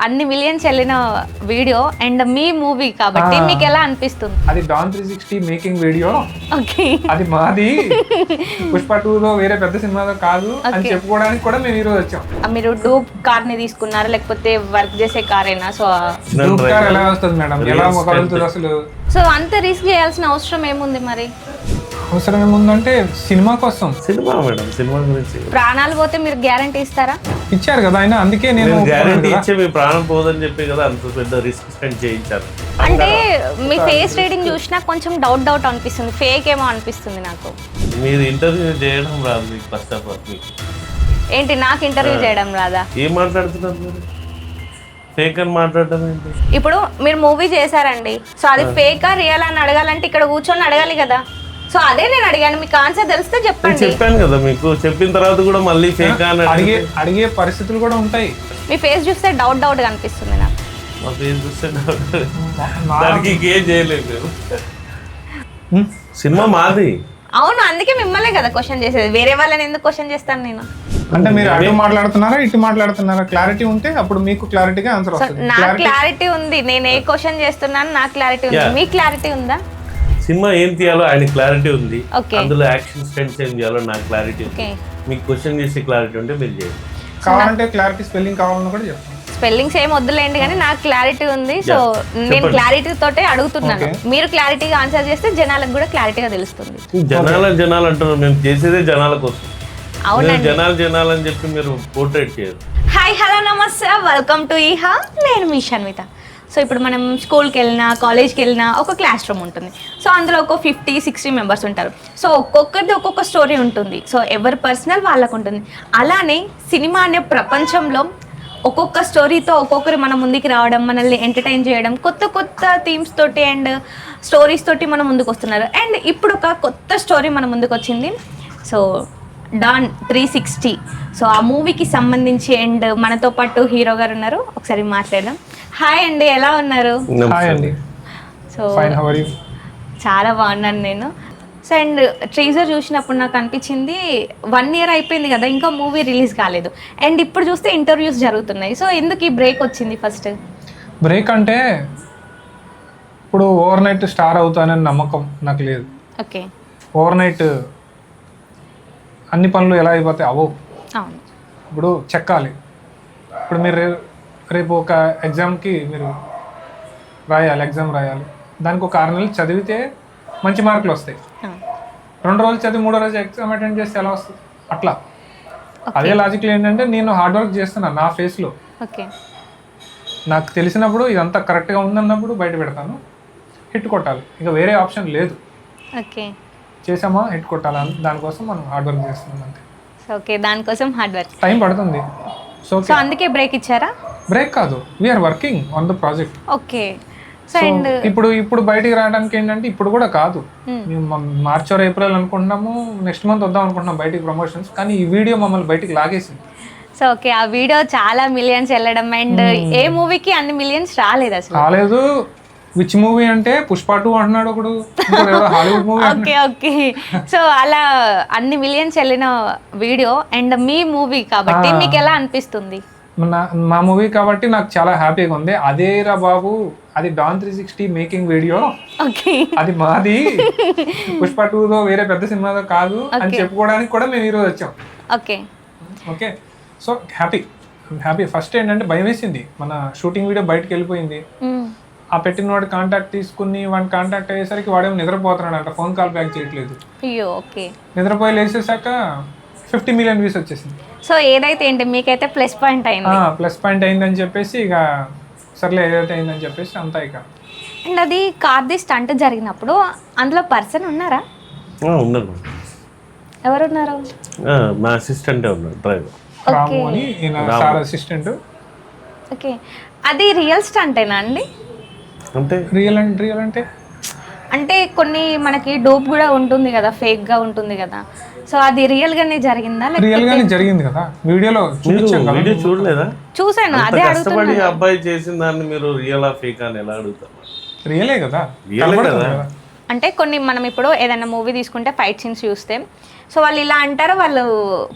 అన్ని మిలియన్స్ వెళ్ళిన video and me movie కాబట్టి మీకు ఎలా అనిపిస్తుంది? అది డాన్ 360 మేకింగ్ వీడియో. ఓకే, అది మాది. పుష్ప 2లో వేరే పెద్ద సినిమాలో కాదు అని చెప్పుకోవడానికి కూడా మేము ఈ రోజు వచ్చాం. మీరు డూప్ కార్ ని తీసుకున్నారా లేకపోతే వర్క్ చేసే కారేనా? సో డూప్ కార్ ఎలా వస్తుంది మేడం, ఎలా కలుగుతుంది అసలు? సో అంత రిస్క్ చేయాల్సిన అవసరం ఏముంది మరి? అవసరం ఏముందంటే సినిమా కోసం. సినిమా మేడం, సినిమా గురించి ప్రాణాలు పోతే మీరు గ్యారంటీ ఇస్తారా? ఇచ్చారు కదా ఆయన, అందుకే నేను గ్యారంటీ ఇచ్చే మీ ప్రాణం పోదని చెప్పి కదా అంత పెద్ద రిస్క్ స్పెండ్ చేయించారు. అంటే మీ ఫేస్ రీడింగ్ చూసినా కొంచెం డౌట్ అనిపిస్తుంది, ఫేక్ ఏమో అనిపిస్తుంది నాకు. మీరు ఇంటర్వ్యూ చేయడం రాదు మీకు, ఫస్ట్ ఆఫ్ ఆల్ మీకు. ఏంటి నాకు ఇంటర్వ్యూ చేయడం రాదా? ఏం మాట్లాడుతున్నారు మీరు? ఫేక్ అని మాట్లాడటం ఏంటి? ఇప్పుడు మీరు మూవీ చేశారండి, సో అది ఫేకా రియల్ అని అడగాలంటే ఇక్కడ కూర్చొని అడగాలి కదా. సో అదే నేను అడిగాను, మీకు ఆన్సర్ తెలిస్తే చెప్పండి. చెప్పాను కదా మీకు, చెప్పిన తర్వాత కూడా మళ్ళీ ఫేక్ అని అడిగే పరిస్థితులు కూడా ఉంటాయి. మీ ఫేస్ చూస్తే డౌట్ అనిపిస్తుంది నాకు. మా ఫేస్ చూస్తే దానికి ఇంకేం చేయలేదు. సినిమా మాది. అవును, అందుకే మిమ్మల్నే కదా క్వశ్చన్ చేసేది, వేరే వాళ్ళని ఎందుకు క్వశ్చన్ చేస్తాను నేను? అంటే మీరు అటు మాట్లాడుతున్నారా ఇటు మాట్లాడుతున్నారా? క్లారిటీ ఉంటే అప్పుడు మీకు క్లారిటీగా ఆన్సర్ వస్తుంది. నా క్లారిటీ ఉంది, నేను ఏ క్వశ్చన్ చేస్తున్నాను నాకు క్లారిటీ ఉంది, మీ క్లారిటీ ఉందా? సినిమా ఏం తీయాలో ఆయన క్లారిటీ ఉంది, అందులో యాక్షన్ స్టెంట్స్ ఏం చేయాలో నాకు క్లారిటీ ఉంది. మీకు క్వశ్చన్ చేసే క్లారిటీ ఉంటే మీరు చేయండి. కావాలంటే క్లారిటీ స్పెల్లింగ్ కావాలని కూడా చెప్తాను. స్పెల్లింగ్స్ ఏం వద్దులేండి కానీ నాకు క్లారిటీ ఉంది. సో నేను క్లారిటీ తోటే అడుగుతున్నాను, మీరు క్లారిటీగా ఆన్సర్ చేస్తే జనాలకు కూడా క్లారిటీగా తెలుస్తుంది. జనాలు అంటున్నారు, మేము చేసేదే జనాల కోసం. అవునండి, జనాలు అని చెప్పి మీరు పోర్ట్రేట్ చేయరు. హాయ్ హలో నమస్తే, వెల్కమ్ టు ఈహా, నేను మీ షన్విత. సో ఇప్పుడు మనం స్కూల్కి వెళ్ళినా కాలేజ్కి వెళ్ళినా ఒక క్లాస్ రూమ్ ఉంటుంది. సో అందులో ఒక 50-60 మెంబర్స్ ఉంటారు. సో ఒక్కొక్కరిది ఒక్కొక్క స్టోరీ ఉంటుంది. సో ఎవరి పర్సనల్ వాళ్ళకు ఉంటుంది. అలానే సినిమా అనే ప్రపంచంలో ఒక్కొక్క స్టోరీతో ఒక్కొక్కరు మన ముందుకి రావడం, మనల్ని ఎంటర్టైన్ చేయడం, కొత్త థీమ్స్ తోటి అండ్ స్టోరీస్ తోటి మన ముందుకు వస్తున్నారు. అండ్ ఇప్పుడు ఒక కొత్త స్టోరీ మన ముందుకు వచ్చింది. So don 360. సో ఆ మూవీకి సంబంధించి అండ్ మనతో పాటు హీరో గారు ఉన్నారు, ఒకసారి మాట్లాడదాం. హాయ్ అండి, ఎలా ఉన్నారు? హాయ్ అండి. So fine, how are you? చాలా బాగున్నాను నేను. సో అండ్ ట్రీజర్ చూసినప్పుడు నాకు అనిపించింది 1 year అయిపోయింది కదా, ఇంకా మూవీ రిలీజ్ కాలేదు. అండ్ ఇప్పుడు చూస్తే ఇంటర్వ్యూస్ జరుగుతున్నాయి. సో ఎందుకు ఈ బ్రేక్ వచ్చింది? ఫస్ట్ బ్రేక్ అంటే ఇప్పుడు ఓవర్ నైట్ స్టార్ అవుతానని నమ్మకం నాకు లేదు. ఓకే, ఓవర్ నైట్ అన్ని పనులు ఎలా అయిపోతాయి అవవు. అవును, ఇప్పుడు చెక్కాలి. ఇప్పుడు మీరు రేపు ఒక ఎగ్జామ్కి మీరు రాయాలి, ఎగ్జామ్ రాయాలి. దానికి ఒక 6 నెలలు చదివితే మంచి మార్కులు వస్తాయి. 2 రోజులు చదివి 3వ రోజు ఎగ్జామ్ అటెండ్ చేస్తే ఎలా వస్తుంది? అట్లా అదే లాజిక్లో ఏంటంటే నేను హార్డ్ వర్క్ చేస్తున్నాను నా ఫేస్లో. ఓకే, నాకు తెలిసినప్పుడు ఇదంతా కరెక్ట్గా ఉందన్నప్పుడు బయట పెడతాను, హిట్ కొట్టాలి. ఇంకా వేరే ఆప్షన్ లేదు. ఓకే, చేసామా హిట్ కొట్టాలి, దానికోసం మనం హార్డ్ వర్క్ చేస్తున్నాం అంతే. ఓకే, దానికోసం హార్డ్ వర్క్, టైం పడుతుంది. సో అందుకే బ్రేక్ ఇచ్చారా? బ్రేక్ కాదు, we're working on the project. Okay, so and ఇప్పుడు బయటికి రావడానికి ఏంటంటే ఇప్పుడు కూడా కాదు, మేము మార్చ్ ఆర్ ఏప్రిల్ అనుకుంటున్నాము, నెక్స్ట్ మంత్ వద్దాం అనుకుంటున్నాం బయటికి ప్రమోషన్స్. కానీ ఈ వీడియో మమ్మల్ని బయటికి లాగేసింది. సో ఓకే, ఆ వీడియో చాలా మిలియన్స్ వెళ్ళడం అండ్ ఏ మూవీకి అన్ని మిలియన్స్ రాలేదు అసలు. రాలేదు. విచ్ మూవీ అంటే పుష్ప 2 అంటున్నాడు ఒకడు, Hollywood movie. Okay okay, so అలా అన్ని మిలియన్స్ వెళ్ళిన వీడియో అండ్ మీ మూవీ కాబట్టి మీకు ఎలా అనిపిస్తుంది? మా మూవీ కాబట్టి నాకు చాలా హ్యాపీగా ఉంది. అదేరా బాబు, అది డాన్ 360 మేకింగ్ వీడియో. ఓకే, అది మాది. పుష్ప 2లో వేరే పెద్ద సినిమాలో కాదు అని చెప్పుకోవడానికి కూడా మేము ఈరోజు వచ్చాం. Okay okay, so happy. First ఏంటంటే భయం వేసింది, మన షూటింగ్ వీడియో బయటకు వెళ్ళిపోయింది. ఆ పెట్టిన వాడు కాంటాక్ట్ తీసుకుని వాడిని కాంటాక్ట్ అయ్యేసరికి వాడేమో నిద్రపోతున్నాడు అంట, ఫోన్ కాల్ బ్యాక్ చేయట్లేదు. అయ్యో, ఓకే. నిద్రపోయి లేచేసాక 50 million వ్యూస్ వచ్చేసింది. సో ఏదైతే ఏంటి మీకైతే ప్లస్ పాయింట్ అయింది. ప్లస్ పాయింట్ అయిందని చెప్పేసి ఇక సర్లే ఏదైతే అయిందని చెప్పేసి అంతా ఇక. అండ్ అది కార్ది స్టంట్ జరిగినప్పుడు అందులో పర్సన్ ఉన్నారా? ఉన్నారు. ఎవరున్నారు? మా అసిస్టెంట్ ఉన్నారు, డ్రైవర్ రాము అని, సార్ అసిస్టెంట్. ఓకే, అది రియల్ స్టంటేనా అండి? అంటే రియల్ అంటే అంటే కొన్ని మనకి డోప్ కూడా ఉంటుంది కదా, ఫేక్ గా ఉంటుంది కదా. సో అది రియల్ గానే జరిగిందా? రియల్ గానే జరిగింది కదా, వీడియోలో చూపించాం కదా. వీడియో చూడలేదా? చూసాను, అదే కష్టపడి అబ్బాయి చేసిన దాన్ని మీరు రియల్ ఆ ఫేక్ అని ఎలా అడుగుతారు? రియలే కదా. రియలే కదా. అంటే కొన్ని మనం ఇప్పుడు ఏదైనా మూవీ తీసుకుంటే ఫైట్ సీన్స్ చూస్తే సో వాళ్ళు ఇలా అంటారు, వాళ్ళు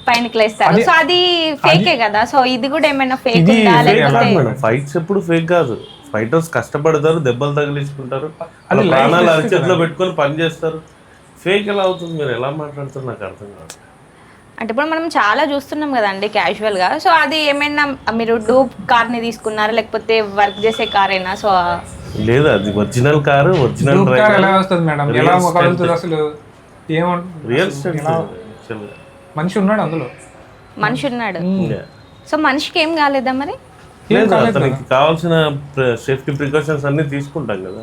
పైనకి లేస్తారు. సో అది ఫేకే కదా. సో ఇది కూడా ఏమైనా ఫేక్ ఉందా లేకపోతే? ఫైట్స్ ఎప్పుడు ఫేక్ కాదు. ఫైటర్స్ కష్టపడతారు, దెబ్బలు తగిలించుకుంటారు, వాళ్ళ ప్రాణాలు అరచేతిలో పెట్టుకొని పని చేస్తారు. ఫేక్ ఎలా అవుతుంది? మీరు ఎలా మాట్లాడుతారు నాకు అర్థం కాదు. అంటే ఇప్పుడు మనం చాలా చూస్తున్నాం కదండి క్యాజువల్ గా. సో అది ఏమైనా మీరు డూప్ కార్ ని తీసుకున్నారా లేకపోతే వర్క్ చేసే కారేనా? సో లేదు, అది ఒరిజినల్ కారు, ఒరిజినల్ కార్ ఎలా వస్తుంది మేడం? ఎలా కలుగుతుంది అసలు? రియల్ మనిషి ఉన్నాడు అందులో, మనిషి ఉన్నాడు. సో మనిషికి ఏం కాలేదా మరి? లేదు, అతనికి కావాల్సిన సేఫ్టీ ప్రికాషన్స్ అన్ని తీసుకుంటాం కదా.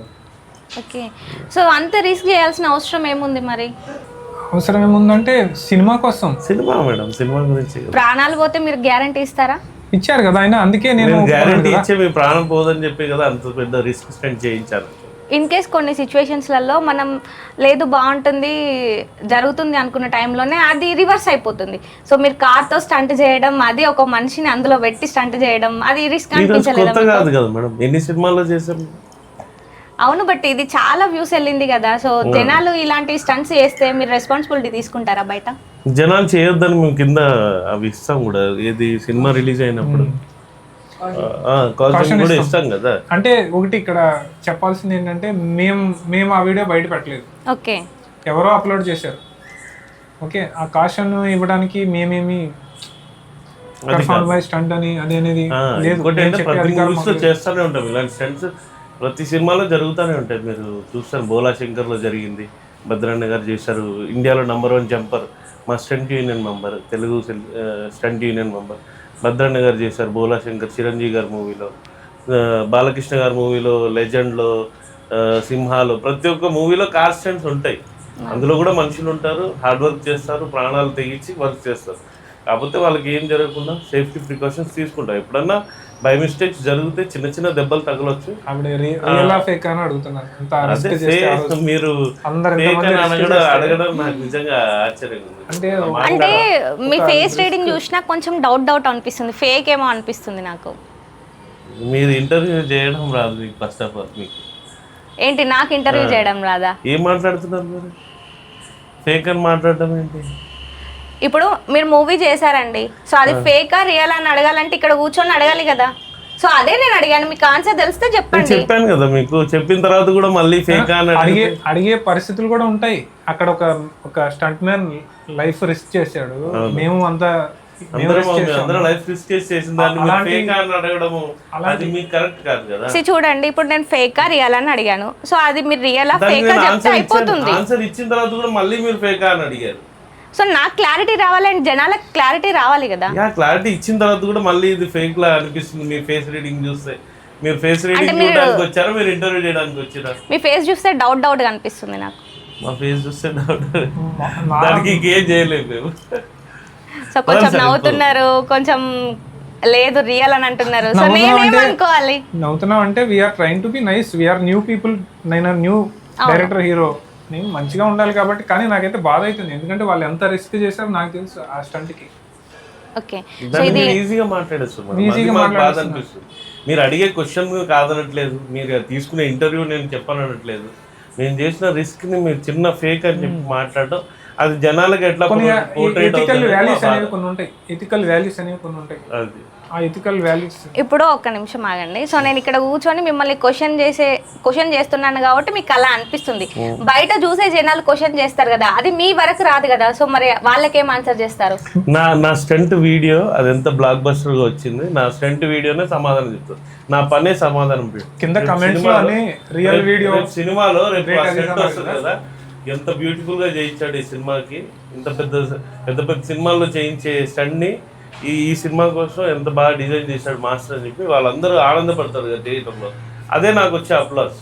ఓకే. సో అంత రిస్క్ చేయాల్సిన అవసరం ఏముంది మరి? అవసరం ఏముందంటే సినిమా కోసం. సినిమా మేడం, సినిమా గురించి ప్రాణాలు పోతే మీరు గ్యారంటీ ఇస్తారా? ఇచ్చారు కదా ఆయన, అందుకే నేను గ్యారంటీ ఇచ్చే మీ ప్రాణం పోదని చెప్పి కదా అంత పెద్ద రిస్క్ స్టెంట్ చేయించారు. ఇన్ కేస్ కొన్ని సిచ్యువేషన్స్లలో మనం లేదు బాగుంటుంది జరుగుతుంది అనుకున్న టైంలోనే అది రివర్స్ అయిపోతుంది. సో మీరు కార్తో స్టంట్ చేయడం, అది ఒక మనిషిని అందులో పెట్టి స్టంట్ చేయడం, అది రిస్క్ అనిపించలేదు? కాదు కదా మేడం, ఎన్ని సినిమాల్లో చేసాం. అవును, బట్ ఇది చాలా వ్యూస్ వెళ్ళింది కదా. సో జనాలు ఇలాంటి స్టంట్స్ చేస్తే మీరు రెస్పాన్సిబిలిటీ తీసుకుంటారా బయట? జనాలు చేయొద్దని మేము కింద అవి ఇస్తాం కూడా. ఏది సినిమా రిలీజ్ అయినప్పుడు కూడా ఇస్తాం కదా. అంటే ఒకటి ఇక్కడ చెప్పాల్సింది ఏంటంటే మేము ఆ వీడియో బయట పెట్టలేదు. ఓకే, ఎవరో అప్లోడ్ చేశారు. ఓకే, ఆ కాషన్ ఇవ్వడానికి మేమేమి స్టంట్ అని అది అనేది లేదు. ప్రతి మూవీస్ లో చేస్తూనే ఉంటాం ఇలాంటి స్టంట్స్, ప్రతి సినిమాలో జరుగుతూనే ఉంటాయి. మీరు చూస్తారు, బోలా శంకర్లో జరిగింది, భద్రన్న గారు చేశారు. ఇండియాలో #1 జంపర్ మా stunt union member, Telugu stunt union member Bhadranna గారు చేశారు. బోలా శంకర్ చిరంజీవి గారి మూవీలో, బాలకృష్ణ గారి మూవీలో, లెజెండ్లో, సింహాలో, ప్రతి ఒక్క మూవీలో కార్ స్టంట్స్ ఉంటాయి. అందులో కూడా మనుషులు ఉంటారు, హార్డ్ వర్క్ చేస్తారు, ప్రాణాలు తెగించి వర్క్ చేస్తారు. కాకపోతే వాళ్ళకి ఏం జరగకుండా సేఫ్టీ ప్రికాషన్స్ తీసుకుంటారు. ఎప్పుడన్నా బై మిస్టేక్స్ జరిగితే చిన్న చిన్న దెబ్బలు తగలొచ్చు. మీరు అడగడం నాకు నిజంగా ఆశ్చర్యంగా ఉంది. అంటే మీ ఫేస్ రీడింగ్ చూసినా కొంచెం డౌట్ అనిపిస్తుంది, ఫేక్ ఏమో అనిపిస్తుంది నాకు. మీరు ఇంటర్వ్యూ చేయడం రాదు మీకు, ఫస్ట్ ఆఫ్ ఆల్. మీకు ఏంటి, నాకు ఇంటర్వ్యూ చేయడం రాదా? ఏం మాట్లాడుతున్నారు మీరు? ఫేక్ అని మాట్లాడడం ఏంటి? ఇప్పుడు మీరు మూవీ చేశారండి, సో అది ఫేకా రియల్ అని అడగాలంటే ఇక్కడ కూర్చొని అడగాలి కదా. సో అదే నేను అడిగాను, మీకు ఆన్సర్ తెలిస్తే చెప్పండి. చెప్పాను కదా మీకు, చెప్పిన తర్వాత కూడా మళ్ళీ ఫేకా అని అడిగే పరిస్థితులు కూడా ఉంటాయి. అక్కడ ఒక స్టంట్ మ్యాన్ లైఫ్ రిస్క్ చేశాడు, మేము అంతా లైఫ్ రిస్క్ చేసిన దాన్ని ఫేకా అని అడగడము అది మీకు కరెక్ట్ కాదు కదా. చూడండి, ఇప్పుడు నేను ఫేకా రియల్ అని అడిగాను, సో అది మీరు రియల్ ఫేకా చెప్తే అయిపోతుంది. ఆన్సర్ ఇచ్చిన తర్వాత కూడా మళ్ళీ మీరు ఫేకా అని అడిగారు. సో నాకు క్లారిటీ రావాలంటే జనాలకు క్లారిటీ రావాలి కదా. క్లారిటీ ఇచ్చిన తర్వాత కూడా మళ్ళీ ఇది ఫేక్ లా అనిపిస్తుంది. మీ ఫేస్ రీడింగ్ చూస్తే, మీరు ఫేస్ రీడింగ్ చేయడానికి వచ్చారా, మీరు ఇంటర్వ్యూ చేయడానికి వచ్చారా? మీ ఫేస్ చూస్తే డౌట్ గా అనిపిస్తుంది నాకు. మా ఫేస్ చూస్తే డౌట్, దానికి ఇంకేం చేయలేదు మేము. సో కొంచెం నవ్వుతున్నారు, కొంచెం లేదు రియల్ అని అంటున్నారు. సో నేనేమనుకోవాలి? నవ్వుతున్నాం అంటే we're trying to be nice, we're new people, నేను న్యూ డైరెక్టర్ హీరో, నేను మంచిగా ఉండాలి కాబట్టి. కానీ నాకైతే బాధ అవుతుంది, ఎందుకంటే వాళ్ళు ఎంత రిస్క్ చేశారో నాకు తెలుసు ఆ స్టంట్ కి. ఓకే, ఈజీగా మాట్లాడేస్తున్నారు, బాధ అనిపిస్తుంది. మీరు అడిగే క్వశ్చన్ కాదనట్లేదు, మీరు తీసుకునే ఇంటర్వ్యూ నేను చెప్పనట్లేదు. నేను చేసిన రిస్క్ ని మీరు చిన్న ఫేక్ అని చెప్పి మాట్లాడటం, అది జనాలకు ఎట్లా ఎథికల్ వాల్యూస్ అనేవి కొన్ని ఉంటాయి. ఎథికల్ వాల్యూస్ అనేవి కొన్ని ఉంటాయి, ఆ ఎథికల్ వాల్యూస్. ఇప్పుడు ఒక్క నిమిషం ఆగండి. సో నేను ఇక్కడ కూర్చొని మిమ్మల్ని క్వశ్చన్ చేస్తున్నాను కాబట్టి మీకు అలా అనిపిస్తుంది. బయట చూసే జనాలు క్వశ్చన్ చేస్తారు కదా, అది మీ వరకు రాదు కదా. సో మరి వాళ్ళకేం ఆన్సర్ చేస్తారు? నా స్టంట్ వీడియో అది ఎంత బ్లాక్ బస్టర్ గా వచ్చింది, నా స్టంట్ వీడియోనే సమాధానం చెప్తాను. నా పనే సమాధానం కింద కమెంట్స్ లో రియల్ వీడియో సినిమాలో రేపు వస్తుంది కదా, ఎంత బ్యూటిఫుల్ గా చేయించాడు ఈ సినిమాకి. ఇంత పెద్ద సినిమాల్లో చేయించే స్టంట్ ని ఈ సినిమా కోసం ఎంత బాగా డిజైన్ చేశాడు మాస్టర్ అని చెప్పి వాళ్ళందరూ ఆనందపడతారు కదా చేయటంలో. అదే నాకు వచ్చే అప్లాస్.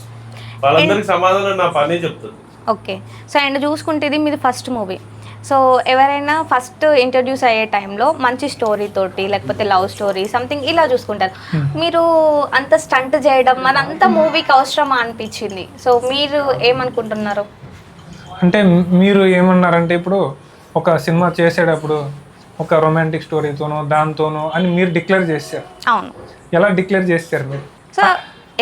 వాళ్ళందరికి సమాధానం నా పనే చెప్తుంది. ఓకే, సో అండ్ చూసుకుంటే ఇది మీది ఫస్ట్ మూవీ. సో ఎవరైనా ఫస్ట్ ఇంట్రడ్యూస్ అయ్యే టైంలో మంచి స్టోరీ తోటి, లేకపోతే లవ్ స్టోరీ సంథింగ్ ఇలా చూసుకుంటారు. మీరు అంత స్టంట్ చేయడం అదంతా మూవీకి అవసరమా అనిపించింది. సో మీరు ఏమనుకుంటున్నారు? అంటే మీరు ఏమన్నారంటే, ఇప్పుడు ఒక సినిమా చేసేటప్పుడు ఒక రొమాంటిక్ స్టోరీతోనో దాంతోనో అని మీరు డిక్లేర్ చేశారు. అవును, ఎలా డిక్లేర్ చేస్తారు మీరు? సో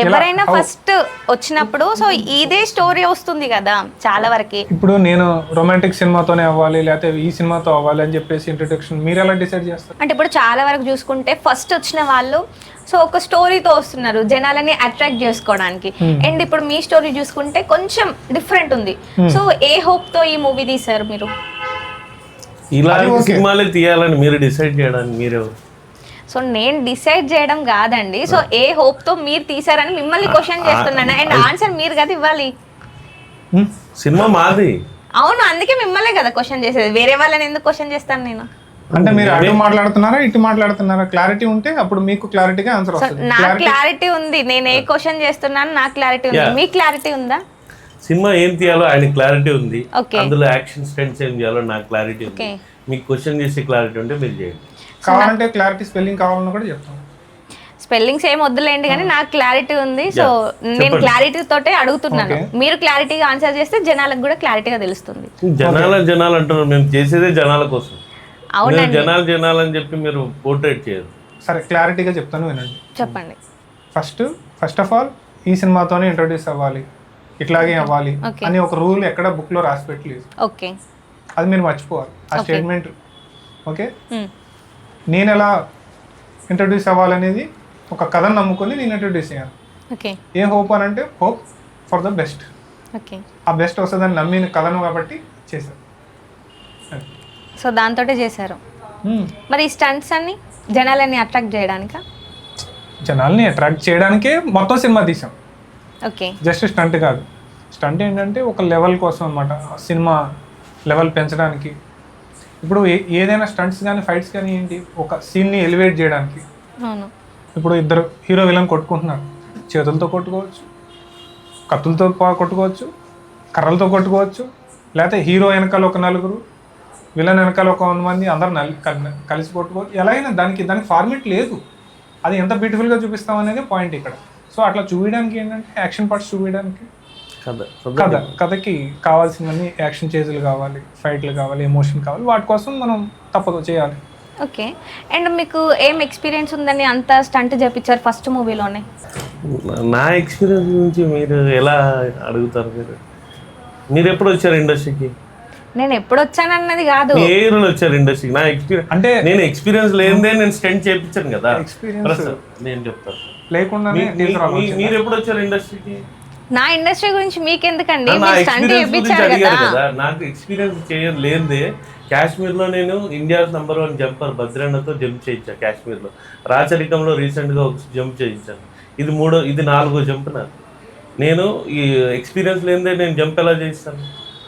ఎవరైనా ఫస్ట్ వచ్చినప్పుడు సో ఇదే స్టోరీ వస్తుంది కదా చాలా వరకు. ఇప్పుడు నేను రొమాంటిక్ సినిమాతోనే అవ్వాలి లేకపోతే ఈ సినిమాతో అవ్వాలి అని చెప్పేసి ఇంట్రడక్షన్ మీరు ఎలా డిసైడ్ చేస్తారు? అంటే ఇప్పుడు చాలా వరకు చూసుకుంటే ఫస్ట్ వచ్చిన వాళ్ళు సో ఒక స్టోరీతో వస్తున్నారు జనాలని అట్రాక్ట్ చేసుకోవడానికి. అండ్ ఇప్పుడు మీ స్టోరీ చూసుకుంటే కొంచెం డిఫరెంట్ ఉంది. సో ఏ హోప్ తో ఈ మూవీ తీశారు మీరు? ఇలాంటి సినిమాలే తీయాలని మీరు డిసైడ్ చేయడానికి మీరెవరు? సో నేను డిసైడ్ చేయడం కాదండి. సో ఏ హోప్ తో మీరు తీసారని మిమ్మల్ని క్వశ్చన్ చేస్తున్నాను. అండ్ ఆన్సర్ మీరు కదా ఇవ్వాలి. సినిమా మాది. అవును, అందుకే మిమ్మల్నే కదా క్వశ్చన్ చేసేది. వేరే వాళ్ళని ఎందుకు క్వశ్చన్ చేస్తాను నేను? అంటే మీరు అటు మాట్లాడుతున్నారా ఇటు మాట్లాడుతున్నారా? క్లారిటీ ఉంటే అప్పుడు మీకు క్లారిటీగా ఆన్సర్ వస్తుంది. నాకు క్లారిటీ ఉంది. నేను ఏ క్వశ్చన్ చేస్తున్నాను నాకు క్లారిటీ ఉంది. మీకు క్లారిటీ ఉందా? సినిమా ఏం తీయాలో ఆయన క్లారిటీ ఉంది. Okay. అందులో యాక్షన్ స్టెంట్స్ ఏం చేయాలో నాకు క్లారిటీ ఉంది. Okay. మీకు క్వశ్చన్ చేసే క్లారిటీ ఉంటే మీరు చేయండి. కావాలంటే క్లారిటీ స్పెల్లింగ్ కావాలని కూడా చెప్తాం. స్పెల్లింగ్స్ ఏం వద్దులేండి కానీ నాకు క్లారిటీ ఉంది. సో నేను క్లారిటీ తోటే అడుగుతున్నాను. మీరు క్లారిటీగా ఆన్సర్ చేస్తే జనాలకు కూడా క్లారిటీగా తెలుస్తుంది. జనాలు అంటున్నారు, మేము చేసేదే జనాల కోసం. అవునండి, జనాలు అని చెప్పి మీరు పోర్ట్రేట్ చేయరు. సరే క్లారిటీగా చెప్తాను వినండి. చెప్పండి. ఫస్ట్ ఆఫ్ ఆల్ ఈ సినిమాతోనే ఇంట్రొడ్యూస్ అవ్వాలి, ఇట్లాగే అవ్వాలి అని ఒక రూల్ ఎక్కడ బుక్ లో రాసి పెట్టలేదు. ఓకే, అది మీరు మర్చిపోవాలి ఆ స్టేట్మెంట్. ఓకే, నేను ఎలా ఇంట్రడ్యూస్ అవ్వాలనేది ఒక కథను నమ్ముకొని నేను ఇంట్రడ్యూస్ అయ్యాను. ఓకే, ఏ హోప్ అని అంటే hope for the best. Okay, ఆ బెస్ట్ వస్తుందని నమ్మిన కథను కాబట్టి చేశాను. సో దాంతోటే చేశారు. మరి ఈ స్టంట్స్ అన్ని జనాలని అట్రాక్ట్ చేయడానికా? జనాల్ని అట్రాక్ట్ చేయడానికే మొత్తం సినిమా తీసాం. ఓకే, జస్ట్ స్టంట్ కాదు. స్టంట్ ఏంటంటే ఒక లెవెల్ కోసం అనమాట, సినిమా లెవెల్ పెంచడానికి. ఇప్పుడు ఏదైనా స్టంట్స్ కానీ ఫైట్స్ కానీ ఏంటి, ఒక సీన్ని ఎలివేట్ చేయడానికి. అవును. ఇప్పుడు ఇద్దరు హీరో విలన్ కొట్టుకుంటున్నారు, చేతులతో కొట్టుకోవచ్చు, కత్తులతో కొట్టుకోవచ్చు, కర్రలతో కొట్టుకోవచ్చు, లేకపోతే హీరో వెనకాల ఒక నలుగురు, విలన్ వెనకాల ఒక 100 మంది, అందరు కలిసి కొట్టుకోవచ్చు. ఎలా అయినా దానికి ఫార్మేట్ లేదు. అది ఎంత బ్యూటిఫుల్గా చూపిస్తాం అనేది పాయింట్ ఇక్కడ. సో అట్లా చూపించడానికి ఏంటంటే యాక్షన్ పార్ట్స్ చూపించడానికి, కథకి కావాల్సినవన్నీ యాక్షన్ చేజులు కావాలి, ఫైట్లు కావాలి, ఎమోషన్ కావాలి. వాటి కోసం మనం తప్పదు చేయాలి. ఓకే, అండ్ మీకు ఏం ఎక్స్పీరియన్స్ ఉందని అంత స్టంట్ చేపించారు ఫస్ట్ మూవీలోనే? నా ఎక్స్పీరియన్స్ గురించి మీరు ఎలా అడుగుతారు? మీరు ఎప్పుడు వచ్చారు ఇండస్ట్రీకి? నేను ఎప్పుడు వచ్చానన్నది కాదు, ఏ ఇయర్లో వచ్చారు ఇండస్ట్రీకి? నా ఎక్స్పీరియన్స్ అంటే నేను ఎక్స్పీరియన్స్ లేనిదే నేను స్టంట్ చేయించాను కదా. ఎక్స్పీరియన్స్ నేను చెప్తాను లేకుండానే. మీరు ఎప్పుడు వచ్చారు ఇండస్ట్రీకి? నా ఇండస్ట్రీ గురించి మీకెందుకండి? నా ఎక్స్పీరియన్స్ గురించి అడిగారు కదా. నాకు ఎక్స్పీరియన్స్ చేయలేదే. కాశ్మీర్లో నేను ఇండియా #1 జంపర్ భద్రన్నతో జంప్ చేయించా. కాశ్మీర్లో రాచరికంలో రీసెంట్గా ఒక జంప్ చేయించాను. ఇది 4వ జంప్ నాకు. నేను ఈ ఎక్స్పీరియన్స్ లేనిదే నేను జంప్ ఎలా చేయిస్తాను?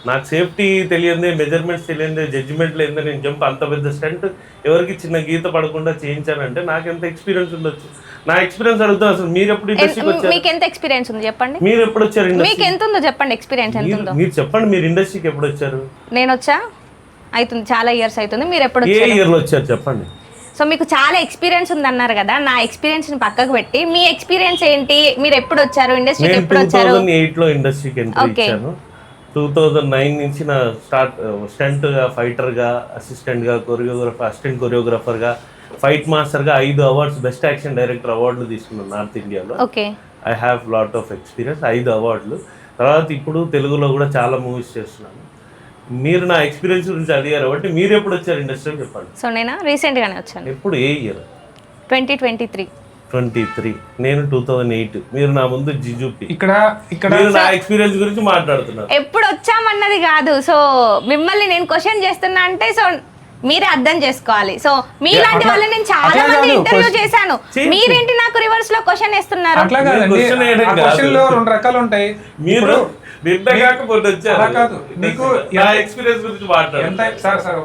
నాకు సేఫ్టీ తెలియదే, మెజర్మెంట్స్ తెలియదే, జడ్జిమెంట్ లేదే నేను జంప్ అంత పెద్ద స్టంట్ ఎవరికి చిన్న గీత పడకుండా చేయించానంటే నాకు ఎంత ఎక్స్పీరియన్స్ ఉండొచ్చు? నా ఎక్స్పీరియన్స్ అడుగుతాను. అసలు మీరు ఎప్పుడు ఇండస్ట్రీకి వచ్చారు? మీకు ఎంత ఎక్స్పీరియన్స్ ఉంది చెప్పండి. మీరు ఎప్పుడు వచ్చారు ఇండస్ట్రీ? మీకు ఎంత ఉందో చెప్పండి, ఎక్స్పీరియన్స్ ఎంత ఉందో మీరు చెప్పండి. మీరు ఇండస్ట్రీకి ఎప్పుడు వచ్చారు? నేను వచ్చా అవుతుంది, చాలా ఇయర్స్ అవుతుంది. మీరు ఎప్పుడు ఏ ఇయర్లో వచ్చారు చెప్పండి. సో మీకు చాలా ఎక్స్పీరియన్స్ ఉంది అన్నారు కదా, నా ఎక్స్పీరియన్స్ ని పక్కకు పెట్టి మీ ఎక్స్పీరియన్స్ ఏంటి? మీరు ఎప్పుడు వచ్చారు ఇండస్ట్రీకి? ఎప్పుడు వచ్చారు? 2008లో ఇండస్ట్రీకి ఎంట్రీ ఇచ్చాను. 2009 నుంచి నా స్టంట్గా, ఫైటర్గా, అసిస్టెంట్గా, అసిస్టెంట్ కొరియోగ్రాఫర్గా, ఫైట్ మాస్టర్గా 5 అవార్డ్స్, బెస్ట్ యాక్షన్ డైరెక్టర్ అవార్డులు తీసుకున్నాను నార్త్ ఇండియాలో. Okay, I have lot of experience. 5 అవార్డులు. తర్వాత ఇప్పుడు తెలుగులో కూడా చాలా మూవీస్ చేస్తున్నాను. మీరు నా ఎక్స్పీరియన్స్ గురించి అడిగారు కాబట్టి మీరు ఎప్పుడు వచ్చారు ఇండస్ట్రీ చెప్పండి. సో నేను రీసెంట్గానే వచ్చాను. ఎప్పుడు? ఏ ఇయర్? 2023. నేను 2008. మీరు నా ముందు జిజుపి. ఇక్కడ మీరు నా ఎక్స్పీరియన్స్ గురించి మాట్లాడుతున్నారు. ఎప్పుడు వచ్చామన్నది కాదు. సో మిమ్మల్ని నేను క్వశ్చన్ చేస్తున్నా అంటే సో మీరే అర్థం చేసుకోవాలి. సో మీలాంటి వాళ్ళని నేను చాలా మంది ఇంటర్వ్యూ చేశాను. మీరేంటి నాకు రివర్స్ లో క్వశ్చన్ వేస్తున్నారు? అట్లా కాదండి, క్వశ్చన్ లో 2 రకాలు ఉంటాయి. మీరు కాకపోతే వచ్చారు. మీకు నా ఎక్స్పీరియన్స్ గురించి మాట్లాడారు.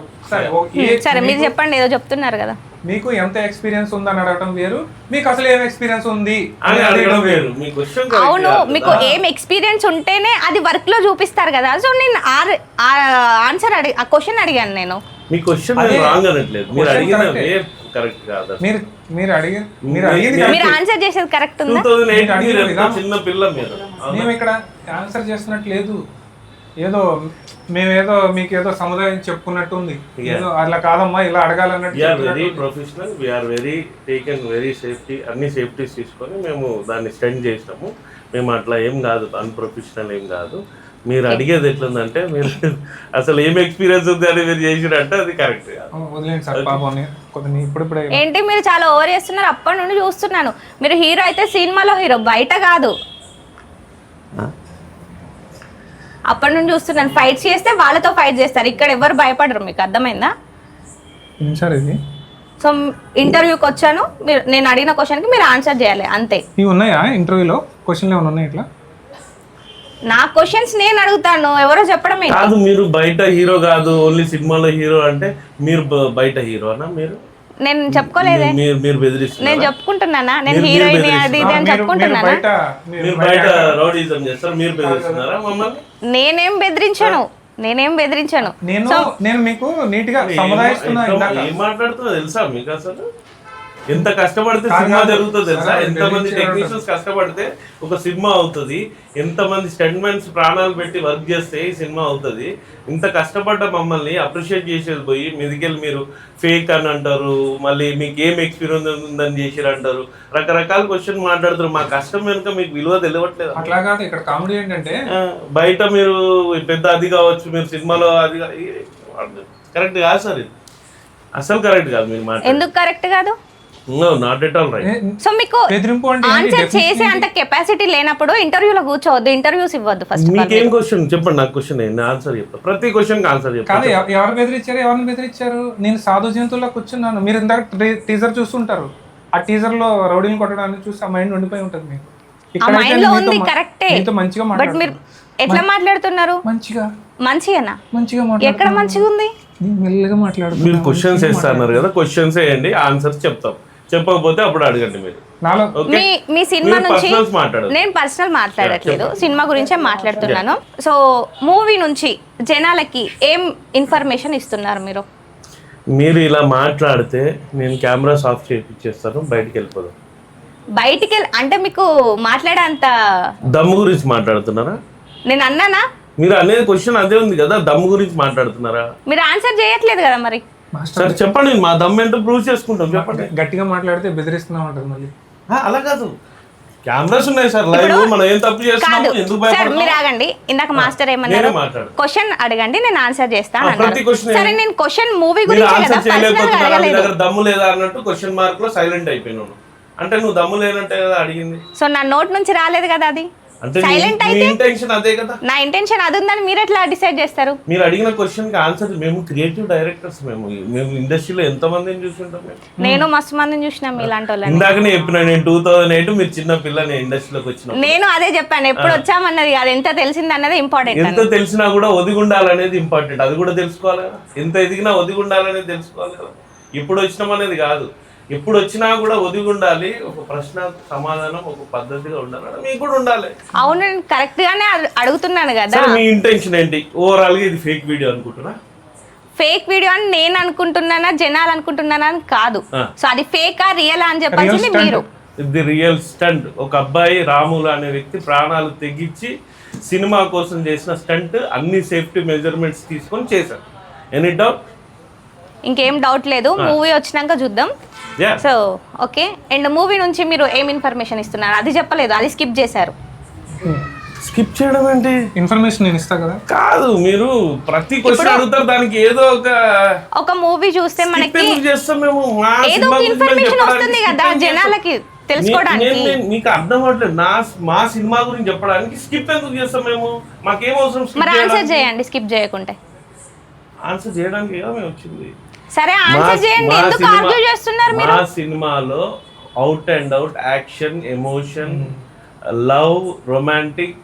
సరే మీరు చెప్పండి, ఏదో చెప్తున్నారు కదా. మీకు ఎంత ఎక్స్పీరియన్స్ ఉందని అడగడం వేరు, మీకు అసలు ఏం ఎక్స్పీరియన్స్ ఉంది అని అడగడం వేరు. అవును, మీకు ఏం ఎక్స్పీరియన్స్ ఉంటేనే అది వర్క్ లో చూపిస్తారు కదా. సో నేను ఆన్సర్ ఆ క్వశ్చన్ అడిగాను. నేను మీ క్వశ్చన్ రాంగ్ అనట్లేదు, మీరు అడిగిన వే కరెక్ట్ కాదు. మీరు ఆన్సర్ చేసేది కరెక్ట్ ఉందా? 2008 చిన్న పిల్ల మీరు. మేము ఇక్కడ ఆన్సర్ చేస్తున్నట్టు లేదు. ఏదో మేమేదో మీకు ఏదో సముదాయం చెప్పుకున్నట్టు ఉంది. ఏదో అట్లా కాదమ్మా, ఇలా అడగాలన్నట్టు. We are very professional, we are very taken very safety, అన్ని సేఫ్టీస్ తీసుకొని మేము దాన్ని స్టెండ్ చేసినాము. మేము అట్లా ఏం కాదు, అన్ప్రొఫెషనల్ ఏం కాదు. మీరు అడిగేది ఎట్లుందంటే మీరు అసలు ఏం ఎక్స్పీరియన్స్ ఉంది అని మీరు చేసినట్టే అది కరెక్ట్ కాదు. వదిలేండి సార్ పాపం, కొద్దిగా ఇప్పుడిప్పుడే. ఏంటి మీరు చాలా ఓవర్ చేస్తున్నారు, అప్పటి నుండి చూస్తున్నాను. మీరు హీరో అయితే సినిమాలో హీరో, బయట కాదు. అప్పటి నుండి చూస్తున్నాను, ఫైట్స్ చేస్తే వాళ్ళతో ఫైట్ చేస్తారు, ఇక్కడ ఎవరు భయపడరు. మీకు అర్థమైందా? ఏం సార్ ఇది? సో ఇంటర్వ్యూకి వచ్చాను, మీరు నేను అడిగిన క్వశ్చన్కి మీరు ఆన్సర్ చేయాలి అంతే. ఇవి ఉన్నాయా ఇంటర్వ్యూలో క్వశ్చన్లు ఏమైనా ఉన్నాయి ఇట్లా? నా క్వశ్చన్స్ నేను అడుగుతాను, ఎవరో చెప్పడం ఏంటి? కాదు, మీరు బయట హీరో కాదు, ఓన్లీ సినిమాలో హీరో అంటే మీరు బయట హీరోనా? మీరు నేను చెప్పుకోలేదే. మీరు బెదిరిస్తున్నారు. నేను చెప్పుకుంటున్నానా నేను హీరోయిన్ అది ఇది అని చెప్పుకుంటున్నానా? మీరు బయట రౌడీజం చేస్తారు, మీరు బెదిరిస్తున్నారా మమ్మల్ని? నేనేం బెదిరించాను. నేను మీకు నీట్ గా సముదాయిస్తున్నా. ఏం మాట్లాడుతున్నా తెలుసా మీకు? అసలు ఎంత కష్టపడితే సినిమా జరుగుతుంది తెలుసా? ఎంతమంది టెక్నీషియన్స్ కష్టపడితే ఒక సినిమా అవుతుంది, ఎంతమంది స్టంట్మెన్స్ ప్రాణాలు పెట్టి వర్క్ చేస్తే ఈ సినిమా అవుతుంది. ఇంత కష్టపడ్డ మమ్మల్ని అప్రిషియేట్ చేసేది పోయి మీదికెళ్ళి మీరు ఫేక్ అని అంటారు, మళ్ళీ మీకు ఏం ఎక్స్పీరియన్స్ ఉందని చేసిరు అంటారు, రకరకాల క్వశ్చన్ మాట్లాడుతారు. మా కష్టం వెనుక మీకు విలువ తెలియట్లేదు. అట్లా కాదు, ఇక్కడ కామెడీ ఏంటంటే బయట మీరు పెద్ద అది కావచ్చు, మీరు సినిమాలో అది కరెక్ట్ కాదు సార్, ఇది అసలు కరెక్ట్ కాదు. మీరు మాట ఎందుకు కరెక్ట్ కాదు? Not at all right. So మీకు ఆన్సర్ చేసే అంత కెపాసిటీ లేనప్పుడు ఇంటర్వ్యూలో కూర్చోవద్దు, ఇంటర్వ్యూస్ ఇవ్వద్దు. ఫస్ట్ మీకేం క్వశ్చన్ చెప్పండి, నాకు క్వశ్చన్ ఏంటి, ఆన్సర్ చెప్పండి. ప్రతి క్వశ్చన్ ఆన్సర్ చెప్పండి. ఎవరు బెదిరించారు, ఎవరిని బెదిరించారు? నేను సాధు జంతువుల్లో కూర్చున్నాను. మీరు ఇందాక టీజర్ చూస్తుంటారు, ఆ టీజర్ లో రౌడీని కొట్టడానికి చూసి ఆ మైండ్ ఉండిపోయి ఉంటుంది మీకు. మైండ్ లో ఉంది కరెక్టే, మంచిగా బట్ మీరు ఎట్లా మాట్లాడుతున్నారు? మంచిగానా? ఎక్కడ మంచిగా ఉంది? మెల్లగా మాట్లాడు. మీరు క్వశ్చన్స్ వేస్తున్నారు కదా, క్వశ్చన్స్ వేయండి, ఆన్సర్స్ చెప్తాం. చెప్పకపోతే అప్పుడు అడగండి. మీరు మీ సినిమా నుంచి నేను పర్సనల్ మాట్లాడట్లేదు, సినిమా గురించే మాట్లాడుతున్నాను. సో మూవీ నుంచి జనాలకి ఏం ఇన్ఫర్మేషన్ ఇస్తున్నారు మీరు? మీరు ఇలా మాట్లాడితే నేను కెమెరాస్ ఆఫ్ చేపిచ్చేస్తాను, బయటికి వెళ్ళిపోదాం. బయటికి అంటే మీకు మాట్లాడేంత దమ్ము గురించి మాట్లాడుతున్నారా? నేను అన్నానా? మీరు అనేది క్వశ్చన్ అదే ఉంది కదా, దమ్ము గురించి మాట్లాడుతున్నారా? మీరు ఆన్సర్ చేయట్లేదు కదా మరి. సరే చెప్పండి, మా దమ్ము ఏంటో ప్రూవ్ చేసుకుంటాం. చెప్పండి. గట్టిగా మాట్లాడితే బెదిరిస్తున్నా ఉంటుంది మళ్ళీ. అలా కాదు, కెమెరాస్ ఉన్నాయి సార్, లైవ్. మనం ఏం తప్పు చేస్తున్నాము, ఎందుకు భయపడతాం? మీరు ఆగండి. ఇందాక మాస్టర్ ఏమన్నారు? క్వశ్చన్ అడగండి, నేను ఆన్సర్ చేస్తాను అన్నారు. సరే నేను క్వశ్చన్ మూవీ గురించి దగ్గర దమ్ము లేదా అన్నట్టు క్వశ్చన్ మార్క్ లో సైలెంట్ అయిపోయినాను. అంటే నువ్వు దమ్ము లేనంటే కదా అడిగింది. సో నా నోట్ నుంచి రాలేదు కదా అది. అంటే ఇంటెన్షన్ అదే కదా. నా ఇంటెన్షన్ అది ఉందని మీరు ఎట్లా డిసైడ్ చేస్తారు? మీరు అడిగిన క్వశ్చన్ కి ఆన్సర్. మేము క్రియేటివ్ డైరెక్టర్స్, మేము ఇండస్ట్రీలో ఎంత మందిని చూసుంటాం. నేను మస్తు మందిని చూసినా మీలాంటి వాళ్ళని. ఇందాకనే చెప్పిన, నేను 2008 మీరు చిన్న పిల్లని ఇండస్ట్రీలోకి వచ్చిన. నేను అదే చెప్పాను, ఎప్పుడు వచ్చామన్నది కాదు, ఎంత తెలిసింది అన్నది ఇంపార్టెంట్. ఎంత తెలిసినా కూడా ఒదిగి ఉండాలనేది ఇంపార్టెంట్, అది కూడా తెలుసుకోవాలి కదా. ఎంత ఎదిగినా ఒదిగి ఉండాలనేది తెలుసుకోవాలి కదా. ఇప్పుడు వచ్చినాం అనేది కాదు, ఎప్పుడు వచ్చినా కూడా ఒదిగి ఉండాలి. ఒక ప్రశ్న సమాధానం ఒక పద్ధతిగా ఉండాలి, మీకు కూడా ఉండాలి. అవును, నేను కరెక్ట్ గానే అడుగుతున్నాను కదా. మీ ఇంటెన్షన్ ఏంటి? ఓవరాల్ గా ఇది ఫేక్ వీడియో అనుకుంటున్నా? ఫేక్ వీడియో అని నేను అనుకుంటున్నానా, జనాలు అనుకుంటున్నానా అని కాదు. సో అది ఫేకా రియల్ అని చెప్పాల్సింది మీరు. ఇది రియల్ స్టంట్. ఒక అబ్బాయి రాములు అనే వ్యక్తి ప్రాణాలు తెగించి సినిమా కోసం చేసిన స్టంట్, అన్ని సేఫ్టీ మెజర్మెంట్స్ తీసుకొని చేశారు. Any doubt? ఇంకేం డౌట్ లేదు, మూవీ వచ్చినాక చూద్దాం. సో ఓకే, అండ్ మూవీ నుంచి మీరు ఏం ఇన్ఫర్మేషన్ ఇస్తున్నారు అది చెప్పలేదు, అది స్కిప్ చేశారు. స్కిప్ చేయడం ఏంటి? ఇన్ఫర్మేషన్ నేను ఇస్తా కదా. కాదు, మీరు ప్రతి క్వశ్చన్ అడుగుతారు, దానికి ఏదో ఒక మూవీ చూస్తే మనకి చేస్తాం మేము, ఏదో ఇన్ఫర్మేషన్ వస్తుంది కదా జనాలకి తెలుసుకోవడానికి. మీకు అర్థం అవ్వట్లేదు, మా సినిమా గురించి చెప్పడానికి స్కిప్ ఎందుకు చేస్తాం మేము? మాకేం అవసరం? మరి ఆన్సర్ చేయండి స్కిప్ చేయకుంటే. ఆన్సర్ చేయడానికి ఏదో మేము వచ్చింది. సరే ఆన్సర్ చేయండి, ఎందుకు ఆర్గ్యూ చేస్తున్నారు మీరు? మా సినిమాలో out and out action, emotion, love, romantic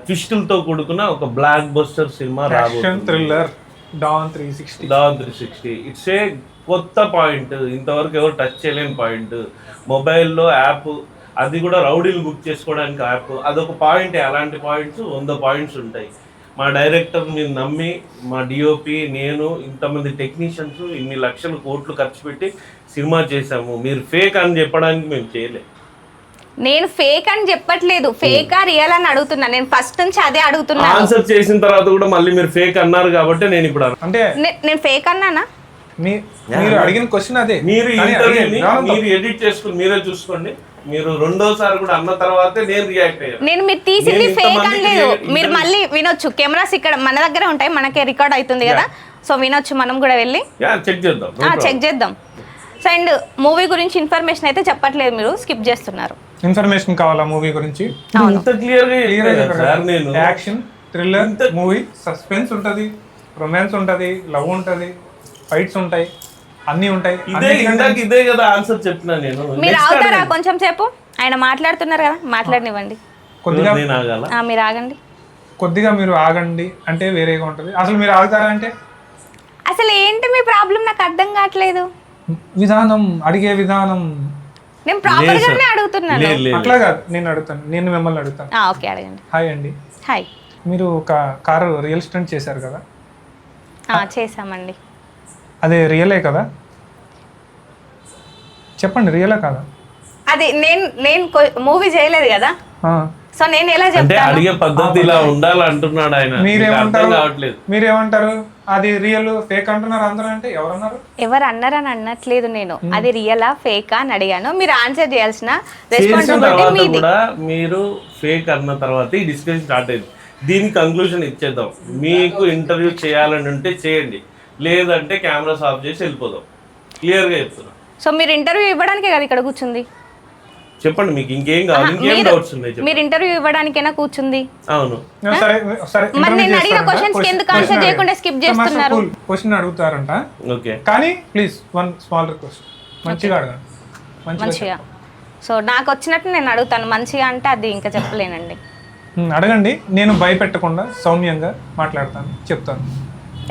ట్విస్టులతో కూడుకున్న ఒక బ్లాక్ బస్టర్ సినిమా రాబోతుంది. Thriller don 360. ఇట్స్ ఏ కొత్త పాయింట్, ఇంతవరకు ఎవరు టచ్ చేయలేని పాయింట్. మొబైల్లో యాప్, అది కూడా రౌడీలు బుక్ చేసుకోవడానికి యాప్, అదొక పాయింట్. అలాంటి పాయింట్స్ 100 పాయింట్స్ ఉంటాయి. మా డైరెక్టర్ మీరు నమ్మి, మా డిఓపి, నేను, ఇంతమంది టెక్నీషియన్స్ ఇన్ని లక్షల కోట్లు ఖర్చు పెట్టి సినిమా చేసాము. మీరు ఫేక్ అని చెప్పడానికి మేము చేయలేము. నేను ఫేక్ అని చెప్పట్లేదు, ఫేకా రియల్ అని అడుగుతున్నా. నేను ఫస్ట్ నుంచి అదే అడుగుతున్నా. ఆన్సర్ చేసిన తర్వాత కూడా మళ్ళీ మీరు ఫేక్ అన్నారు కాబట్టి నేను ఇప్పుడు అంటే నేను ఫేక్ అన్నానా? మీరు అడిగిన క్వశ్చన్ అదే. మీరు మీరు ఎడిట్ చేసుకుని మీరే చూసుకోండి. మీరు రెండోసారి కూడా అన్న తర్వాతే నేను రియాక్ట్ అయ్యాను. నేను మీరు తీసింది ఫేక్ అని లేదు. మీరు మళ్ళీ వినొచ్చు, కెమెరాస్ ఇక్కడ మన దగ్గరే ఉంటాయి, మనకే రికార్డ్ అవుతుంది కదా, సో వినొచ్చు. మనం కూడా వెళ్ళి చెక్ చేద్దాం. చెక్ చేద్దాం. సో అండ్ మూవీ గురించి ఇన్ఫర్మేషన్ అయితే చెప్పట్లేదు, మీరు స్కిప్ చేస్తున్నారు. ఇన్ఫర్మేషన్ కావాలా మూవీ గురించి? ఇంత క్లియర్ గా సార్ నేను యాక్షన్, థ్రిల్లర్ మూవీ, సస్పెన్స్ ఉంటది, రొమాన్స్ ఉంటది, లవ్ ఉంటది, ఫైట్స్ ఉంటాయి, అన్ని ఉంటాయి. ఇదే కదా ఆన్సర్ చెప్పినా నేను. మీరు ఆగుతారా కొంచెం సేపు? ఆయన మాట్లాడుతున్నారు కదా, మాట్లాడనివ్వండి. కొద్దిగా మీరు ఆగండి. కొద్దిగా మీరు ఆగండి అంటే వేరేగా ఉంటది. అసలు మీరు ఆగుతారా అంటే అసలు ఏంటి మీ ప్రాబ్లం నాకు అర్థం కావట్లేదు. విధానం, అడిగే విధానం. నేను ప్రాపర్ గానే అడుగుతున్నాను. అట్లా కాదు, నేను అడుగుతాను, నేను మిమ్మల్ని అడుగుతాను. ఓకే అడగండి. హాయ్ అండి. హాయ్. మీరు ఒక కారు రియల్ స్టంట్ చేశారు కదా? చేసామండి. అదే రియలే కదా? చెప్పండి, రియలే కదా? అది నేను మూవీ చేయలేదు కదా, సో నేను ఎలా చెప్తాను? అడిగే పద్ధతి ఇలా ఉండాలి అంటున్నాడు ఆయన. మీరేమంటారు? అది రియల్ ఫేక్ అంటున్నారు అందరూ. అంటే ఎవరన్నారు? ఎవరు అన్నారని అనట్లేదు నేను. అది రియలా ఫేకా అని అడిగాను. మీరు ఆన్సర్ చేయాల్సిన రెస్పాన్సిబిలిటీ మీది. మీరు ఫేక్ అన్న తర్వాత ఈ డిస్కషన్ స్టార్ట్ అయింది. దీని కంక్లూజన్ ఇచ్చేద్దాం. మీకు ఇంటర్వ్యూ చేయాలని ఉంటే చేయండి, లేదంటే కెమెరాస్ ఆఫ్ చేసి వెళ్ళిపోదాం. క్లియర్ గా చెప్తున్నా. సో మీరు ఇంటర్వ్యూ ఇవ్వడానికే కదా ఇక్కడ కూర్చుంది? చెప్పండి, మీకు ఇంకేం కావాలి? ఇంకేం డౌట్స్ ఉన్నాయి? మీరు ఇంటర్వ్యూ ఇవ్వడానికైనా కూర్చుంది. అవును. మరి నేను అడిగిన క్వశ్చన్స్ కి ఎందుకు ఆన్సర్ చేయకుండా స్కిప్ చేస్తున్నారు? క్వశ్చన్ అడుగుతారంట. ఓకే, కానీ ప్లీజ్ వన్ స్మాల్ రిక్వెస్ట్, మంచిగా అడగండి. మంచిగా. సో నాకు వచ్చినట్టు నేను అడుగుతాను. మంచిగా అంటే అది ఇంకా చెప్పలేనండి. అడగండి. నేను భయపెట్టకుండా సౌమ్యంగా మాట్లాడతాను, చెప్తాను.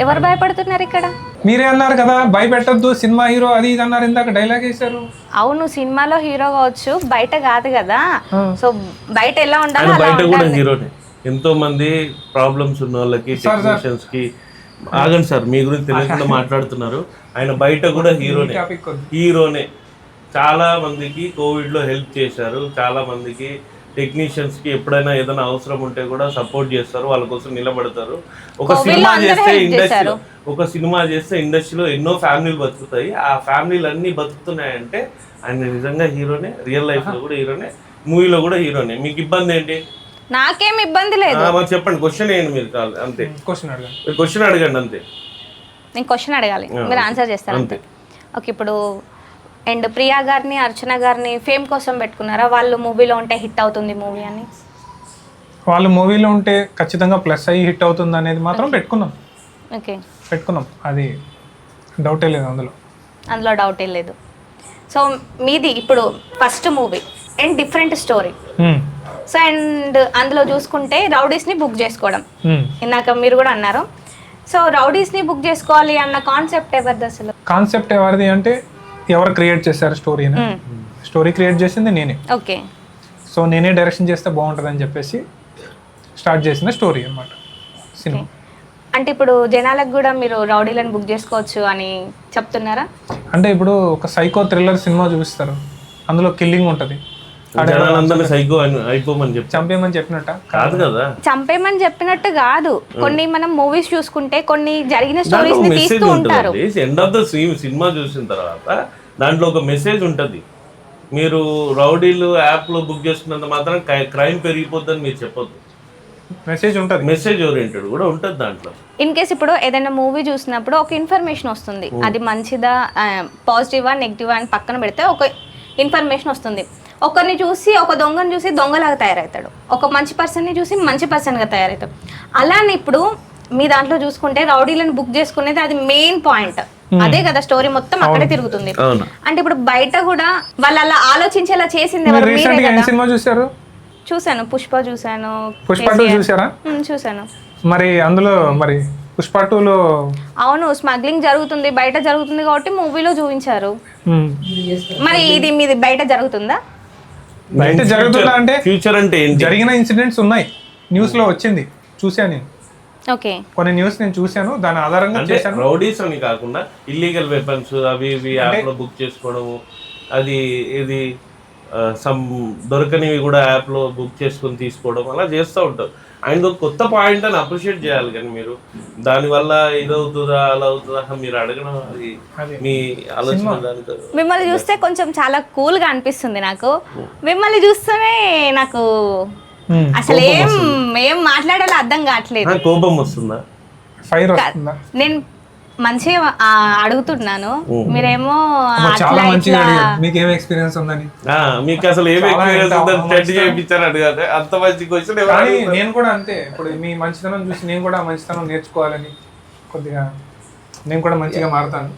ఎవరు భయపడుతున్నారు ఇక్కడ? మీరే అన్నారు కదా భయపెట్టద్దు, సినిమా హీరో అది ఇది అన్నారు, ఇందాక డైలాగ్ వేశారు. అవును, సినిమాలో హీరో కావచ్చు, బయట కాదు కదా. సో బయట ఎలా ఉండాలి? బయట కూడా హీరోనే. ఎంతో మంది ప్రాబ్లమ్స్ ఉన్న వాళ్ళకి, టెక్నీషియన్స్ కి. ఆగండి సార్, మీ గురించి తెలియకుండా మాట్లాడుతున్నారు. ఆయన బయట కూడా హీరోనే. చాలా మందికి కోవిడ్ లో హెల్ప్ చేశారు. చాలా మందికి టెక్నీషియన్స్ కి ఎప్పుడైనా ఏదైనా అవసరం ఉంటే కూడా సపోర్ట్ చేస్తారు, వాళ్ళ కోసం నిలబడతారు. ఒక సినిమా చేస్తే ఇండస్ట్రీలో ఎన్నో ఫ్యామిలీలు బతుకుతాయి. ఆ ఫ్యామిలీలు అన్ని బతుకుతున్నాయంటే ఆయన నిజంగా హీరోనే. రియల్ లైఫ్ లో కూడా హీరోనే, మూవీలో కూడా హీరోనే. మీకు ఇబ్బంది ఏంటి? నాకేం ఇబ్బంది లేదు. చెప్పండి, క్వశ్చన్ ఏంటి? మీరు అంతే క్వశ్చన్ అడగండి అంతే. నేను క్వశ్చన్ అడగాలి, మీరు ఆన్సర్ చేస్తారు అంతే. ఓకే, ఇప్పుడు అండ్ ప్రియా గారిని, అర్చన గారిని ఫేమ్ కోసం పెట్టుకున్నారా? వాళ్ళు మూవీలో ఉంటే హిట్ అవుతుంది మూవీ అని? వాళ్ళు మూవీలో ఉంటే ఖచ్చితంగా ప్లస్ అయ్యి హిట్ అవుతుంది అనేది మాత్రం పెట్టుకున్నాం. ఓకే, పెట్టుకున్నాం, అది డౌటే లేదు అందులో డౌటే లేదు. సో మీది ఇప్పుడు first movie and different story. So and అందులో చూసుకుంటే రౌడీస్ని బుక్ చేసుకోవడం, ఇందాక మీరు కూడా అన్నారు. సో రౌడీస్ని బుక్ చేసుకోవాలి అన్న కాన్సెప్ట్ ఎవరిది అసలు? కాన్సెప్ట్ ఎవరిది అంటే ఎవరు క్రియేట్ చేశారు స్టోరీని? స్టోరీ క్రియేట్ చేసింది నేనే. ఓకే, సో నేనే డైరెక్షన్ చేస్తే బాగుంటుంది అని చెప్పేసి స్టార్ట్ చేసిన స్టోరీ అన్నమాట సినిమా. అంటే ఇప్పుడు జనాలకు కూడా మీరు రౌడీలను బుక్ చేసుకోవచ్చు అని చెప్తున్నారా? అంటే ఇప్పుడు ఒక సైకో థ్రిల్లర్ సినిమా చూపిస్తారు, అందులో కిల్లింగ్ ఉంటుంది. చంపేమని చెప్పినట్ట కాదు కదా, చంపేమని చెప్పినట్టు కాదు. కొన్ని మనం మూవీస్ చూసుకుంటే కొన్ని జరిగిన స్టోరీస్ ని తీస్తూ ఉంటారు. ఎండ్ ఆఫ్ ద సినిమా చూసిన తర్వాత దాంట్లో ఒక మెసేజ్ ఉంటది. మీరు రౌడీలు యాప్ లో బుక్ చేసుకున్నంత మాత్రం క్రైమ్ పెరిగిపోద్దని మీరు చెప్పొద్దు. మెసేజ్ ఉంటుంది, మెసేజ్ ఓరియంటెడ్ కూడా ఉంటుంది దాంట్లో. ఇన్ కేస్ ఇప్పుడు ఏదైనా మూవీ చూసినప్పుడు ఒక ఇన్ఫర్మేషన్ వస్తుంది, అది మంచిదా పాజిటివా నెగిటివా అని పక్కన పెడితే ఒక ఇన్ఫర్మేషన్ వస్తుంది. ఒకరిని చూసి, ఒక దొంగని చూసి దొంగలాగా తయారవుతాడు, ఒక మంచి పర్సన్ని చూసి మంచి పర్సన్గా తయారవుతాడు. అలానే ఇప్పుడు మీ దాంట్లో చూసుకుంటే రౌడీలను బుక్ చేసుకునేది అది మెయిన్ పాయింట్, అదే కదా స్టోరీ మొత్తం అక్కడే తిరుగుతుంది. అంటే ఇప్పుడు బయట కూడా వాళ్ళు అలా ఆలోచించేలా చేసింది ఎవరు? మీరే కదా. చూసాను, పుష్ప చూసాను. పుష్ప 2 చూసారా? చూసాను. మరి అందులో మరి పుష్ప 2లో అవును స్మగ్లింగ్ జరుగుతుంది, బయట జరుగుతుంది కాబట్టి మూవీలో చూపించారు. మరి ఇది మీది బయట జరుగుతుందా? బయట జరుగుతుందా అంటే ఫ్యూచర్ అంటే జరిగిన ఇన్సిడెంట్స్ ఉన్నాయి, న్యూస్ లో వచ్చింది, చూసాను నేను. ఓకే, కొన్ని న్యూస్ నేను చూసాను, దాని ఆధారంగా చేశాను. రౌడీస్ అని కాకుండా ఇల్లీగల్ వెపన్స్ అవి ఇవి యాప్ లో బుక్ చేసుకోవడము, అది ఇది సమ్ దొరకనివి కూడా యాప్లో బుక్ చేసుకొని తీసుకోవడం అలా చేస్తూ ఉంటారు. ఆయన ఒక కొత్త పాయింట్ అని అప్రిషియేట్ చేయాలి, కానీ మీరు దానివల్ల ఇదవుతుందా అలా అవుతుందా మీరు అడగడం అది మీ ఆలోచన దానికి. మిమ్మల్ని చూస్తే కొంచెం చాలా కూల్గా అనిపిస్తుంది నాకు. మిమ్మల్ని చూస్తేనే నాకు అసలు ఏం మాట్లాడాలో అర్థం కావట్లేదు. కోపం వస్తుందా? ఫైర్ వస్తుందా? నేను మంచిగా అడుగుతున్నాను, మీరేమో చాలా మంచిగా అడిగారు. మీకు ఏం ఎక్స్పీరియన్స్ ఉందని, మీకు అసలు ఏం ఎక్స్పీరియన్స్ ఉందని టెస్ట్ చేయించారు అడగాలి. అంత మంచి క్వశ్చన్. కానీ నేను కూడా అంతే, ఇప్పుడు మీ మంచితనం చూసి నేను కూడా మంచితనం నేర్చుకోవాలని కొద్దిగా నేను కూడా మంచిగా మారుతాను.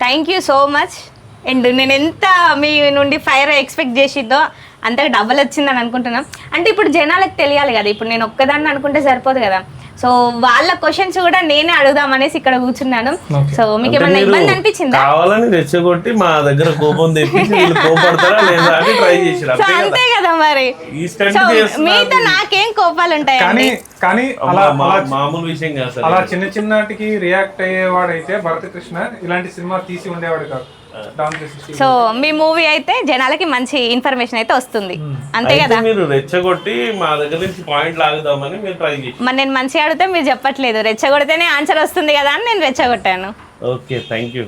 Thank you so much. And నేను ఎంత మీ నుండి ఫైర్ ఎక్స్పెక్ట్ చేసిద్దో అంతగా డబల్ వచ్చిందని అనుకుంటున్నాం. అంటే ఇప్పుడు జనాలకు తెలియాలి కదా, ఇప్పుడు నేను ఒక్కదాన్ని అనుకుంటే సరిపోదు కదా. సో వాళ్ళ క్వశ్చన్స్ కూడా నేనే అడుగుదామనేసి ఇక్కడ కూర్చున్నాను. సో మీకు ఏమైనా ఇబ్బంది అనిపించిందా? కావాలని రెచ్చగొట్టి మా దగ్గర కోపం తెప్పించి వీళ్ళు కోపడతారా లేదా అని ట్రై చేశారు. అంతే కదా మరి. మీతో నాకేం కోపాలు ఉంటాయి? కానీ మామూలు విషయం కాదు. అలా చిన్న చిన్నటికి రియాక్ట్ అయ్యేవాడైతే భరత్ కృష్ణ ఇలాంటి సినిమా తీసి ఉండేవాడు కాదు. సో మీ మూవీ అయితే జనాలకి మంచి ఇన్ఫర్మేషన్ అయితే వస్తుంది, అంతే కదా? మీరు రెచ్చగొట్టి మా దగ్గర నుంచి పాయింట్ లాగుదామని మీరు ట్రై చేసి. మరి నేను మంచిగా అడిగితే మీరు చెప్పట్లేదు, రెచ్చగొడితేనే ఆన్సర్ వస్తుంది కదా అని నేను రెచ్చగొట్టాను. Okay, thank you.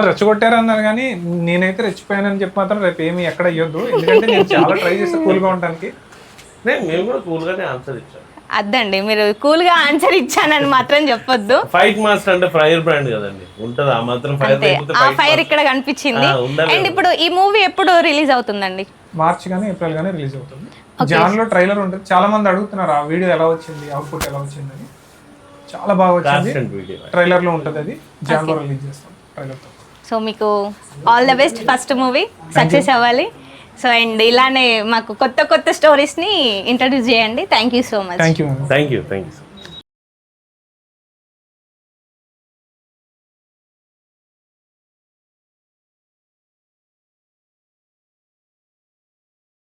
రెచ్చగొట్టారు అన్నారు, కానీ నేనైతే రెచ్చిపోయానని చెప్పి మాత్రం రేపు ఏమి ఎక్కడ ఇవ్వద్దు, ఎందుకంటే నేను చాలా ట్రై చేస్తాను కూల్గా ఉండడానికి. మేము కూడా కూల్గానే ఆన్సర్ ఇచ్చాను. అద్దండి, మీరు కూల్ గా ఆన్సర్ ఇచ్చానని మాత్రం చెప్పొద్దు. ఫైట్ మాస్టర్ అంటే ఫైర్ బ్రాండ్ కదండి, ఉంటది ఆ మాత్రం ఫైర్. ఆ ఫైర్ ఇక్కడ కనిపించింది. అండ్ ఇప్పుడు ఈ మూవీ ఎప్పుడు రిలీజ్ అవుతుందండి? మార్చ్ కానీ ఏప్రిల్ కానీ రిలీజ్ అవుతుంది. జాన్ లో ట్రైలర్ ఉంటుంది. చాలా మంది అడుగుతున్నారు ఆ వీడియో ఎలా వచ్చింది, అవుట్పుట్ ఎలా వచ్చింది అని. చాలా బాగా వచ్చింది. ట్రైలర్ లో ఉంటుంది, అది జాన్ లో రిలీజ్ చేస్తాం ట్రైలర్ తో. సో మీకు all the best, first movie success అవ్వాలి. సో అండ్ ఇలానే మాకు కొత్త కొత్త స్టోరీస్ని ఇంట్రడ్యూస్ చేయండి. Thank you so much. Thank you. Thank you.